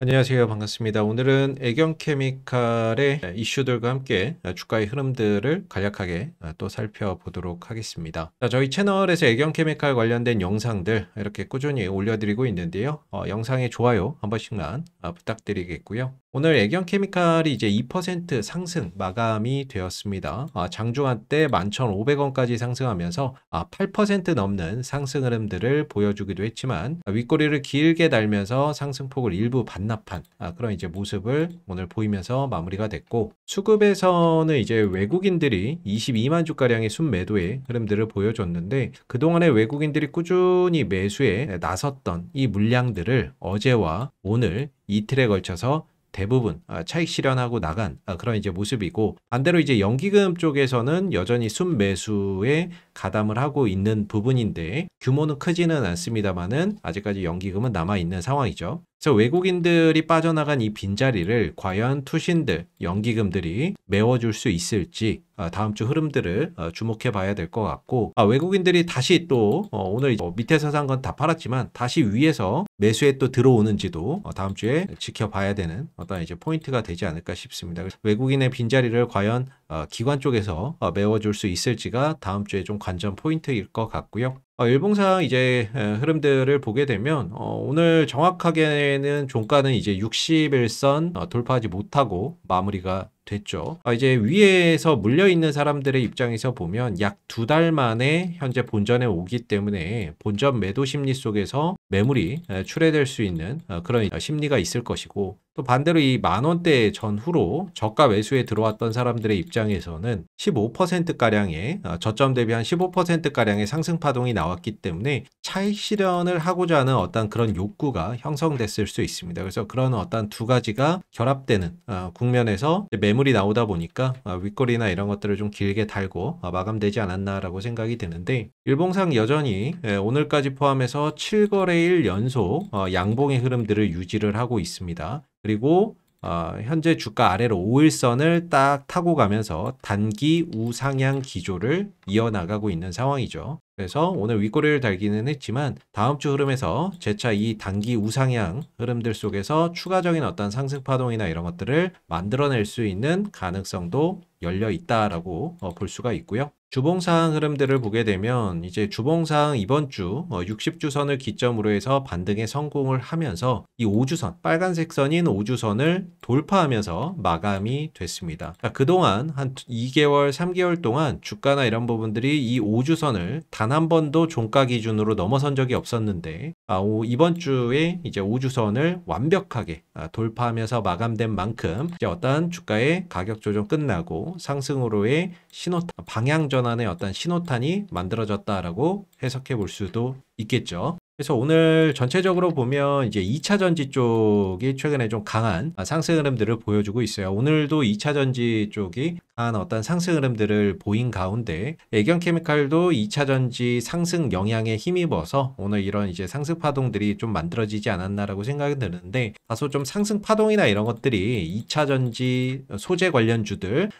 안녕하세요. 반갑습니다. 오늘은 애경케미칼의 이슈들과 함께 주가의 흐름들을 간략하게 또 살펴보도록 하겠습니다. 자, 저희 채널에서 애경케미칼 관련된 영상들 이렇게 꾸준히 올려드리고 있는데요. 영상에 좋아요 한 번씩만 부탁드리겠고요. 오늘 애경케미칼이 이제 2% 상승 마감이 되었습니다. 장중한 때 11,500원까지 상승하면서 8% 넘는 상승 흐름들을 보여주기도 했지만 윗꼬리를 길게 달면서 상승폭을 일부 반납한 그런 이제 모습을 오늘 보이면서 마무리가 됐고, 수급에서는 이제 외국인들이 22만 주가량의 순매도의 흐름들을 보여줬는데, 그동안에 외국인들이 꾸준히 매수에 나섰던 이 물량들을 어제와 오늘 이틀에 걸쳐서 대부분 차익 실현하고 나간 그런 이제 모습이고, 반대로 이제 연기금 쪽에서는 여전히 순매수에 가담을 하고 있는 부분인데 규모는 크지는 않습니다만은 아직까지 연기금은 남아 있는 상황이죠. 그래서 외국인들이 빠져나간 이 빈자리를 과연 투신들, 연기금들이 메워줄 수 있을지 다음 주 흐름들을 주목해 봐야 될 것 같고, 외국인들이 다시 또 오늘 밑에서 산 건 다 팔았지만 다시 위에서 매수에 또 들어오는지도 다음 주에 지켜봐야 되는 어떤 이제 포인트가 되지 않을까 싶습니다. 그래서 외국인의 빈자리를 과연 기관 쪽에서 메워줄 수 있을지가 다음 주에 좀 관전 포인트일 것 같고요. 일봉상 이제 흐름들을 보게 되면 오늘 정확하게는 종가는 이제 61선 돌파하지 못하고 마무리가 됐죠. 이제 위에서 물려있는 사람들의 입장에서 보면 약 2달 만에 현재 본전에 오기 때문에 본전 매도 심리 속에서 매물이 출회될 수 있는 그런 심리가 있을 것이고, 또 반대로 이 만원대 전후로 저가 매수에 들어왔던 사람들의 입장에서는 15%가량의 저점 대비 한 15%가량의 상승 파동이 나왔기 때문에 차익 실현을 하고자 하는 어떤 그런 욕구가 형성됐을 수 있습니다. 그래서 그런 어떤 두 가지가 결합되는 국면에서 매물이 나오다 보니까 윗꼬리나 이런 것들을 좀 길게 달고 마감되지 않았나라고 생각이 드는데, 일봉상 여전히 오늘까지 포함해서 7거래일 연속 양봉의 흐름들을 유지를 하고 있습니다. 그리고 현재 주가 아래로 5일선을 딱 타고 가면서 단기 우상향 기조를 이어나가고 있는 상황이죠. 그래서 오늘 윗꼬리를 달기는 했지만 다음 주 흐름에서 재차 이 단기 우상향 흐름들 속에서 추가적인 어떤 상승 파동이나 이런 것들을 만들어낼 수 있는 가능성도 열려 있다라고 볼 수가 있고요. 주봉상 흐름들을 보게 되면 이제 주봉상 이번 주 60주선을 기점으로 해서 반등에 성공을 하면서 이 5주선, 빨간색 선인 5주선을 돌파하면서 마감이 됐습니다. 그동안 한 2개월, 3개월 동안 주가나 이런 부분들이 이 5주선을 단 한 번도 종가 기준으로 넘어선 적이 없었는데, 이번 주에 이제 5주선을 완벽하게 돌파하면서 마감된 만큼 이제 어떤 주가의 가격 조정 끝나고 상승으로의 신호탄, 방향 전환의 어떤 신호탄이 만들어졌다라고 해석해 볼 수도 있겠죠. 그래서 오늘 전체적으로 보면 이제 2차 전지 쪽이 최근에 좀 강한 상승 흐름들을 보여주고 있어요. 오늘도 2차 전지 쪽이 강한 어떤 상승 흐름들을 보인 가운데 애경케미칼도 2차 전지 상승 영향에 힘입어서 오늘 이런 이제 상승 파동들이 좀 만들어지지 않았나라고 생각이 드는데, 다소 좀 상승 파동이나 이런 것들이 2차 전지 소재 관련주들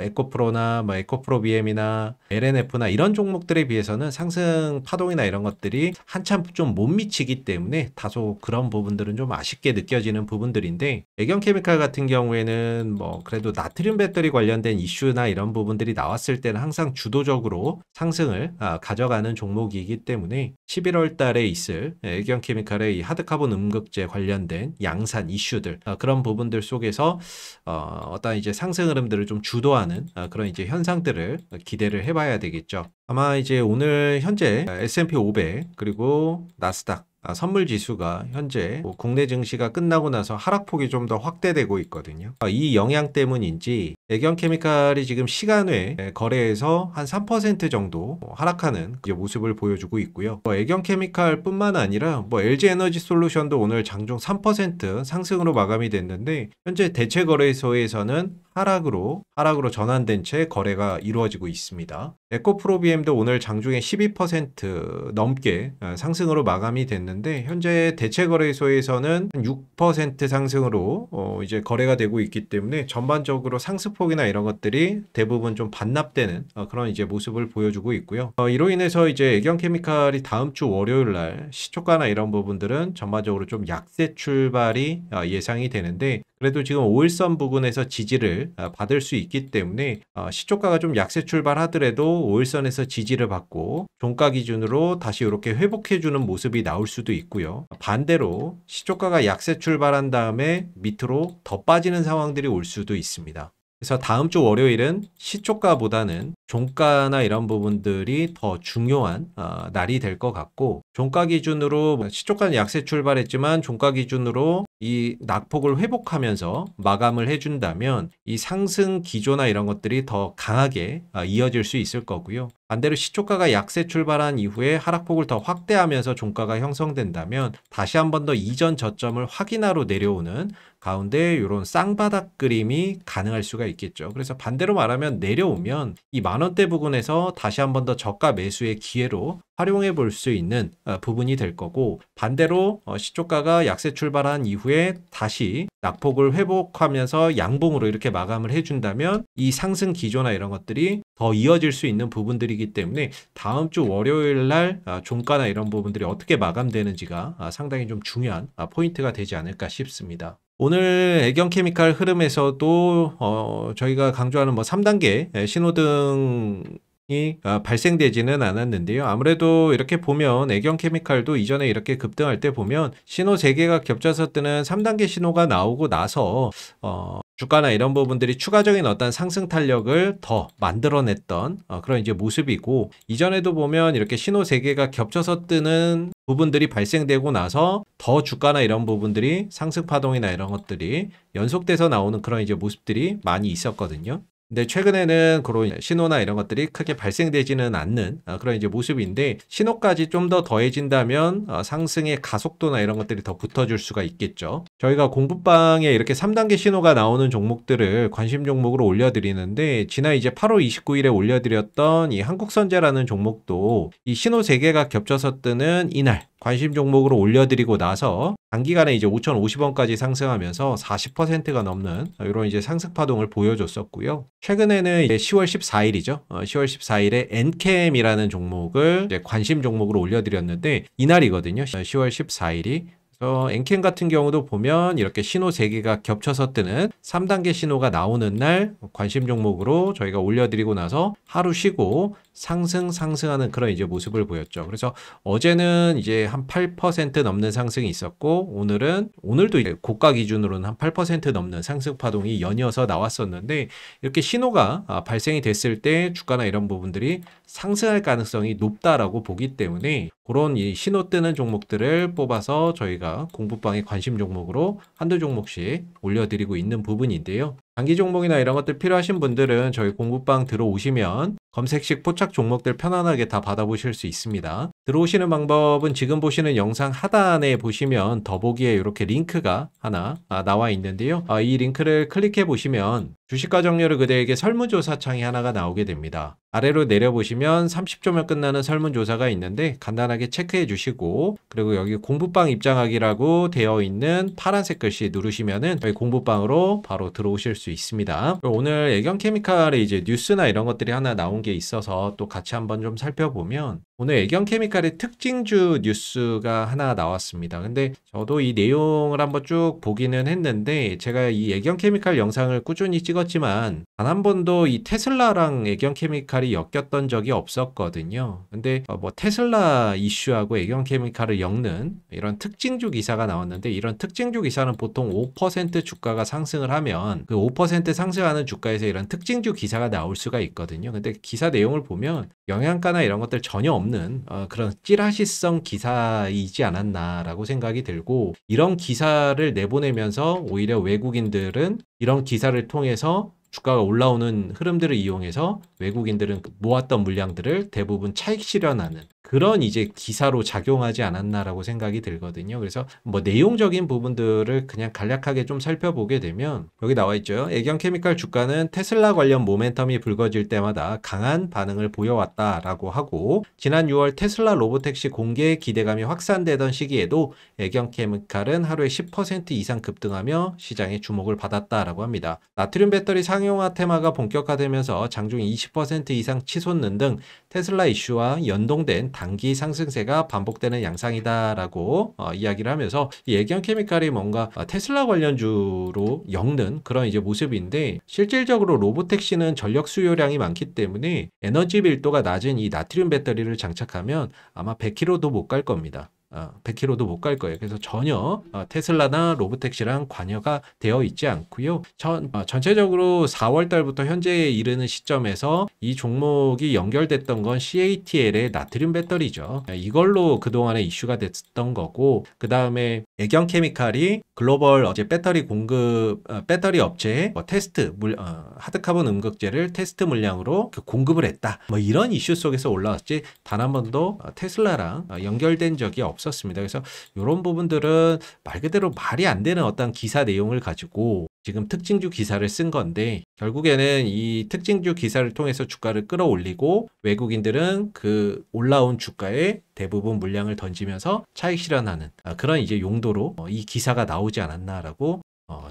에코프로나 에코프로 BM이나 LNF나 이런 종목들에 비해서는 상승 파동이나 이런 것들이 한참 좀 못 미치기 때문에 다소 그런 부분들은 좀 아쉽게 느껴지는 부분들인데, 애경케미칼 같은 경우에는 그래도 나트륨 배터리 관련된 이슈나 이런 부분들이 나왔을 때는 항상 주도적으로 상승을 가져가는 종목이기 때문에 11월 달에 있을 애경케미칼의 이 하드카본 음극재 관련된 양산 이슈들, 그런 부분들 속에서 어떤 이제 상승 흐름들을 좀 주도하는 그런 이제 현상들을 기대를 해봐야 되겠죠. 아마 이제 오늘 현재 S&P 500 그리고 나스닥 선물 지수가 현재 국내 증시가 끝나고 나서 하락폭이 좀 더 확대되고 있거든요. 이 영향 때문인지 애경케미칼이 지금 시간외 거래에서 한 3% 정도 하락하는 모습을 보여주고 있고요. 애경케미칼 뿐만 아니라 LG에너지솔루션도 오늘 장중 3% 상승으로 마감이 됐는데, 현재 대체 거래소에서는 하락으로 전환된 채 거래가 이루어지고 있습니다. 에코프로 BM도 오늘 장중에 12% 넘게 상승으로 마감이 됐는데, 되는데 현재 대체 거래소에서는 6% 상승으로 이제 거래가 되고 있기 때문에 전반적으로 상승폭이나 이런 것들이 대부분 좀 반납되는 그런 이제 모습을 보여주고 있고요. 이로 인해서 이제 애경케미칼이 다음 주 월요일 날 시초가나 이런 부분들은 전반적으로 좀 약세 출발이 예상이 되는데 그래도 지금 5일선 부근에서 지지를 받을 수 있기 때문에 시초가가 좀 약세 출발하더라도 5일선에서 지지를 받고 종가 기준으로 다시 이렇게 회복해주는 모습이 나올 수도 있고요. 반대로 시초가가 약세 출발한 다음에 밑으로 더 빠지는 상황들이 올 수도 있습니다. 그래서 다음 주 월요일은 시초가보다는 종가나 이런 부분들이 더 중요한 날이 될 것 같고 종가 기준으로 시초가는 약세 출발했지만 종가 기준으로 이 낙폭을 회복하면서 마감을 해준다면 이 상승 기조나 이런 것들이 더 강하게 이어질 수 있을 거고요. 반대로 시초가가 약세 출발한 이후에 하락폭을 더 확대하면서 종가가 형성된다면 다시 한 번 더 이전 저점을 확인하러 내려오는 가운데 이런 쌍바닥 그림이 가능할 수가 있겠죠. 그래서 반대로 말하면 내려오면 이 만원대 부근에서 다시 한 번 더 저가 매수의 기회로 활용해 볼 수 있는 부분이 될 거고 반대로 시초가가 약세 출발한 이후에 다시 낙폭을 회복하면서 양봉으로 이렇게 마감을 해준다면 이 상승 기조나 이런 것들이 더 이어질 수 있는 부분들이기 때문에 다음 주 월요일 날 종가나 이런 부분들이 어떻게 마감되는지가 상당히 좀 중요한 포인트가 되지 않을까 싶습니다. 오늘 애경케미칼 흐름에서도 저희가 강조하는 뭐 3단계 신호등 발생되지는 않았는데요. 아무래도 이렇게 보면 애경케미칼도 이전에 이렇게 급등할 때 보면 신호 3개가 겹쳐서 뜨는 3단계 신호가 나오고 나서 주가나 이런 부분들이 추가적인 어떤 상승 탄력을 더 만들어냈던 그런 이제 모습이고 이전에도 보면 이렇게 신호 3개가 겹쳐서 뜨는 부분들이 발생되고 나서 더 주가나 이런 부분들이 상승 파동이나 이런 것들이 연속돼서 나오는 그런 이제 모습들이 많이 있었거든요. 근데 최근에는 그런 신호나 이런 것들이 크게 발생되지는 않는 그런 이제 모습인데 신호까지 좀 더 더해진다면 상승의 가속도나 이런 것들이 더 붙어줄 수가 있겠죠. 저희가 공부방에 이렇게 3단계 신호가 나오는 종목들을 관심 종목으로 올려드리는데 지난 이제 8월 29일에 올려드렸던 이 한국선제라는 종목도 이 신호 3개가 겹쳐서 뜨는 이날 관심 종목으로 올려드리고 나서 단기간에 이제 5,050원까지 상승하면서 40%가 넘는 이런 이제 상승 파동을 보여줬었고요. 최근에는 이제 10월 14일이죠. 10월 14일에 엔캠이라는 종목을 이제 관심 종목으로 올려드렸는데 이날이거든요. 10월 14일이. 엔캠 같은 경우도 보면 이렇게 신호 3개가 겹쳐서 뜨는 3단계 신호가 나오는 날 관심 종목으로 저희가 올려드리고 나서 하루 쉬고 상승하는 그런 이제 모습을 보였죠. 그래서 어제는 이제 한 8% 넘는 상승이 있었고 오늘도 이제 고가 기준으로는 한 8% 넘는 상승 파동이 연이어서 나왔었는데 이렇게 신호가 발생이 됐을 때 주가나 이런 부분들이 상승할 가능성이 높다라고 보기 때문에 그런 이 신호 뜨는 종목들을 뽑아서 저희가 공부방의 관심 종목으로 한두 종목씩 올려드리고 있는 부분인데요. 단기 종목이나 이런 것들 필요하신 분들은 저희 공부방 들어오시면 검색식 포착 종목들 편안하게 다 받아보실 수 있습니다. 들어오시는 방법은 지금 보시는 영상 하단에 보시면 더보기에 이렇게 링크가 하나 나와 있는데요. 이 링크를 클릭해 보시면 주식과 정렬을 그대에게 설문조사 창이 하나가 나오게 됩니다. 아래로 내려보시면 30초면 끝나는 설문조사가 있는데 간단하게 체크해 주시고 그리고 여기 공부방 입장하기라고 되어 있는 파란색 글씨 누르시면은 저희 공부방으로 바로 들어오실 수 있습니다. 오늘 애경케미칼의 이제 뉴스나 이런 것들이 하나 나온 게 있어서 또 같이 한번 좀 살펴보면 오늘 애경케미칼의 특징주 뉴스가 하나 나왔습니다. 근데 저도 이 내용을 한번 쭉 보기는 했는데 제가 이 애경케미칼 영상을 꾸준히 찍었지만 단 한 번도 이 테슬라랑 애경케미칼이 엮였던 적이 없었거든요. 근데 뭐 테슬라 이슈하고 애경케미칼을 엮는 이런 특징주 기사가 나왔는데 이런 특징주 기사는 보통 5% 주가가 상승을 하면 그 5% 상승하는 주가에서 이런 특징주 기사가 나올 수가 있거든요. 근데 기사 내용을 보면 영양가나 이런 것들 전혀 없는 그런 찌라시성 기사이지 않았나라고 생각이 들고 이런 기사를 내보내면서 오히려 외국인들은 이런 기사를 통해서 주가가 올라오는 흐름들을 이용해서 외국인들은 모았던 물량들을 대부분 차익 실현하는 그런 이제 기사로 작용하지 않았나라고 생각이 들거든요. 그래서 뭐 내용적인 부분들을 그냥 간략하게 좀 살펴보게 되면 여기 나와 있죠. 애경케미칼 주가는 테슬라 관련 모멘텀이 불거질 때마다 강한 반응을 보여왔다라고 하고, 지난 6월 테슬라 로보택시 공개의 기대감이 확산되던 시기에도 애경케미칼은 하루에 10% 이상 급등하며 시장의 주목을 받았다라고 합니다. 나트륨 배터리 상용화 테마가 본격화되면서 장중 20% 이상 치솟는 등 테슬라 이슈와 연동된 단기 상승세가 반복되는 양상이다라고 이야기를 하면서 이 애경케미칼이 뭔가 테슬라 관련주로 엮는 그런 이제 모습인데, 실질적으로 로보택시는 전력 수요량이 많기 때문에 에너지 밀도가 낮은 이 나트륨 배터리를 장착하면 아마 100km도 못 갈 겁니다. 100km도 못 갈 거예요. 그래서 전혀 테슬라나 로보택시랑 관여가 되어 있지 않고요. 전체적으로 4월 달부터 현재에 이르는 시점에서 이 종목이 연결됐던 건 CATL의 나트륨 배터리죠. 이걸로 그동안에 이슈가 됐던 거고, 그 다음에 애경케미칼이 글로벌 배터리 공급 배터리 업체에 테스트 하드카본 음극재를 테스트 물량으로 공급을 했다. 뭐 이런 이슈 속에서 올라왔지 단 한 번도 테슬라랑 연결된 적이 없었습니다. 그래서 이런 부분들은 말 그대로 말이 안 되는 어떤 기사 내용을 가지고 지금 특징주 기사를 쓴 건데, 결국에는 이 특징주 기사를 통해서 주가를 끌어올리고 외국인들은 그 올라온 주가에 대부분 물량을 던지면서 차익 실현하는 그런 이제 용도로 이 기사가 나오지 않았나라고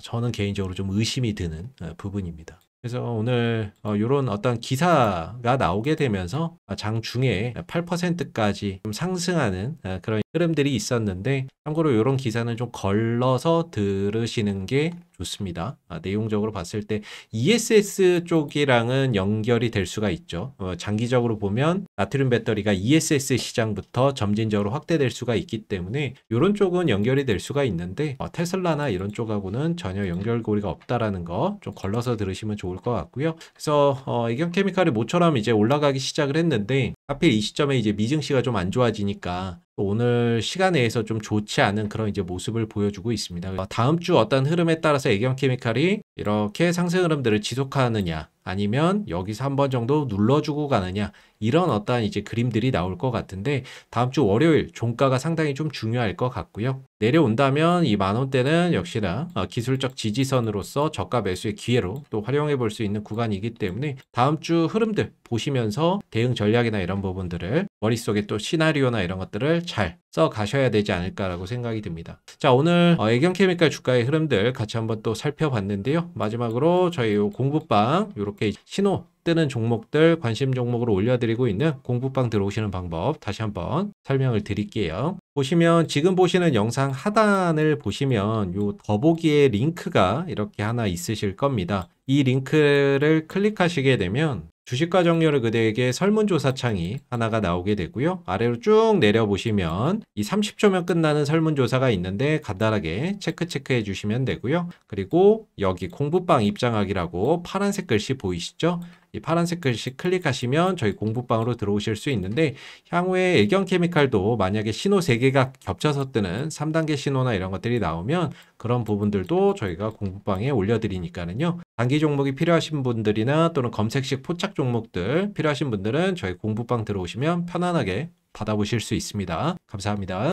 저는 개인적으로 좀 의심이 드는 부분입니다. 그래서 오늘 이런 어떤 기사가 나오게 되면서 장중에 8%까지 좀 상승하는 그런 흐름들이 있었는데, 참고로 이런 기사는 좀 걸러서 들으시는 게 좋습니다. 내용적으로 봤을 때 ESS 쪽이랑은 연결이 될 수가 있죠. 장기적으로 보면 나트륨 배터리가 ESS 시장부터 점진적으로 확대될 수가 있기 때문에 이런 쪽은 연결이 될 수가 있는데, 테슬라나 이런 쪽하고는 전혀 연결고리가 없다라는 거 좀 걸러서 들으시면 좋을 것 같고요. 그래서 애경케미칼이 모처럼 이제 올라가기 시작을 했는데, 하필 이 시점에 이제 미증시가 좀 안 좋아지니까 오늘 시간 내에서 좀 좋지 않은 그런 이제 모습을 보여주고 있습니다. 다음 주 어떤 흐름에 따라서 애경케미칼이 이렇게 상승 흐름들을 지속하느냐, 아니면 여기서 한 번 정도 눌러주고 가느냐, 이런 어떤 이제 그림들이 나올 것 같은데, 다음 주 월요일 종가가 상당히 좀 중요할 것 같고요. 내려온다면 이 10,000원대는 역시나 기술적 지지선으로서 저가 매수의 기회로 또 활용해 볼 수 있는 구간이기 때문에 다음 주 흐름들 보시면서 대응 전략이나 이런 부분들을 머릿속에 또 시나리오나 이런 것들을 잘 써 가셔야 되지 않을까라고 생각이 듭니다. 자, 오늘 애경케미칼 주가의 흐름들 같이 한번 또 살펴봤는데요. 마지막으로 저희 공부방 이렇게 신호 뜨는 종목들 관심 종목으로 올려드리고 있는 공부방 들어오시는 방법 다시 한번 설명을 드릴게요. 보시면 지금 보시는 영상 하단을 보시면 요 더보기에 링크가 이렇게 하나 있으실 겁니다. 이 링크를 클릭하시게 되면 주식과 정렬을 그대에게 설문조사 창이 하나가 나오게 되고요. 아래로 쭉 내려보시면 이 30초면 끝나는 설문조사가 있는데 간단하게 체크해 주시면 되고요. 그리고 여기 공부방 입장하기라고 파란색 글씨 보이시죠? 이 파란색 글씨 클릭하시면 저희 공부방으로 들어오실 수 있는데, 향후에 애경케미칼도 만약에 신호 3개가 겹쳐서 뜨는 3단계 신호나 이런 것들이 나오면 그런 부분들도 저희가 공부방에 올려드리니까는요. 단기 종목이 필요하신 분들이나 또는 검색식 포착 종목들 필요하신 분들은 저희 공부방 들어오시면 편안하게 받아보실 수 있습니다. 감사합니다.